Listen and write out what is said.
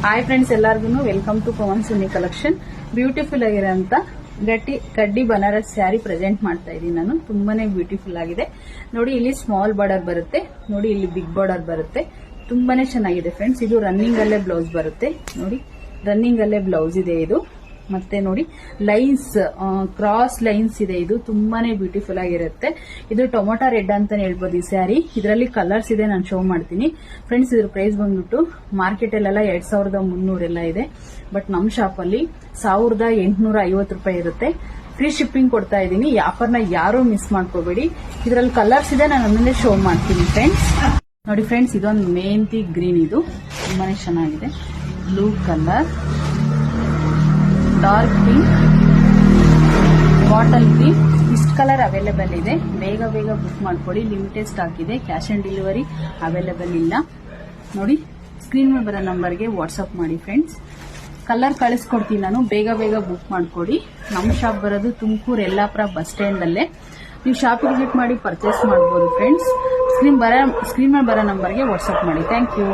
Hi friends, ಎಲ್ಲರಿಗೂ welcome to Pavan Suni collection. Beautiful ಆಗಿರೋಂಥ ಕಡ್ಡಿ ಬನಾರಸ್ ಸ್ಯಾರಿ ಪ್ರೆಸೆಂಟ್ ಮಾಡ್ತಾ ಇದ್ದೀನಿ ನಾನು. ತುಂಬಾನೇ ಬ್ಯೂಟಿಫುಲ್ ಆಗಿದೆ ನೋಡಿ. ಇಲ್ಲಿ ಸ್ಮಾಲ್ ಬಾರ್ಡರ್ ಬರುತ್ತೆ ನೋಡಿ, ಇಲ್ಲಿ ಬಿಗ್ ಬಾರ್ಡರ್ ಬರುತ್ತೆ. ತುಂಬಾನೇ ಚೆನ್ನಾಗಿದೆ ಫ್ರೆಂಡ್ಸ್. ಇದು ರನ್ನಿಂಗ್ ಅಲ್ಲೇ ಬ್ಲೌಸ್ ಬರುತ್ತೆ ನೋಡಿ, ರನ್ನಿಂಗ್ ಅಲ್ಲೇ ಬ್ಲೌಸ್ ಇದೆ ಇದು. ಮತ್ತೆ ನೋಡಿ ಲೈನ್ಸ್, ಕ್ರಾಸ್ ಲೈನ್ಸ್ ಇದೆ. ಇದು ತುಂಬಾನೇ ಬ್ಯೂಟಿಫುಲ್ ಆಗಿರುತ್ತೆ. ಇದು ಟೊಮೊಟೊ ರೆಡ್ ಅಂತಾನೆ ಹೇಳ್ಬೋದು ಈ ಸ್ಯಾರಿ. ಇದರಲ್ಲಿ ಕಲರ್ಸ್ ಇದೆ, ನಾನು ಶೋ ಮಾಡ್ತೀನಿ ಫ್ರೆಂಡ್ಸ್. ಇದ್ರ ಪ್ರೈಸ್ ಬಂದ್ಬಿಟ್ಟು ಮಾರ್ಕೆಟ್ ಅಲ್ಲೆಲ್ಲ 2300 ಎಲ್ಲ ಇದೆ. ಬಟ್ ನಮ್ ಶಾಪ್ ಅಲ್ಲಿ 1850 ರೂಪಾಯಿ ಇರುತ್ತೆ. ಫ್ರೀ ಶಿಪ್ಪಿಂಗ್ ಕೊಡ್ತಾ ಇದ್ದೀನಿ. ಈ ಆಫರ್ನ ಯಾರು ಮಿಸ್ ಮಾಡ್ಕೋಬೇಡಿ. ಇದರಲ್ಲಿ ಕಲರ್ಸ್ ಇದೆ, ನಾನು ಒಂದೊಂದೇ ಶೋ ಮಾಡ್ತೀನಿ ಫ್ರೆಂಡ್ಸ್. ನೋಡಿ ಫ್ರೆಂಡ್ಸ್, ಇದೊಂದು ಮೆಹಂದಿ ಗ್ರೀನ್, ಇದು ತುಂಬಾನೇ ಚೆನ್ನಾಗಿದೆ. Blue colour, dark pink, bottle green, ಇಷ್ಟು ಕಲರ್ ಅವೈಲೇಬಲ್ ಇದೆ. ಬೇಗ ಬುಕ್ ಮಾಡ್ಕೊಳ್ಳಿ. ಲಿಮಿಟೆಡ್ ಸ್ಟಾಕ್ ಇದೆ. ಕ್ಯಾಶ್ ಆನ್ ಡೆಲಿವರಿ ಅವೈಲೇಬಲ್ ಇಲ್ಲ ನೋಡಿ. ಸ್ಕ್ರೀನ್ ಮೇಲೆ ಬರೋ ನಂಬರ್ಗೆ ವಾಟ್ಸ್ಆಪ್ ಮಾಡಿ ಫ್ರೆಂಡ್ಸ್. ಕಲರ್ ಕಳಿಸ್ಕೊಡ್ತೀನಿ ನಾನು. ಬೇಗ ಬುಕ್ ಮಾಡ್ಕೊಡಿ. ನಮ್ಮ ಶಾಪ್ ಬರೋದು ತುಮಕೂರು ಯಲ್ಲಾಪುರ ಬಸ್ ಸ್ಟ್ಯಾಂಡ್ ಅಲ್ಲೇ. ನೀವು ಶಾಪ್ ವಿಸಿಟ್ ಮಾಡಿ ಪರ್ಚೇಸ್ ಮಾಡಬಹುದು ಫ್ರೆಂಡ್ಸ್. ಸ್ಕ್ರೀನ್ ಮೇಲೆ ಬರೋ ನಂಬರ್ಗೆ ವಾಟ್ಸ್ಆಪ್ ಮಾಡಿ. Thank you.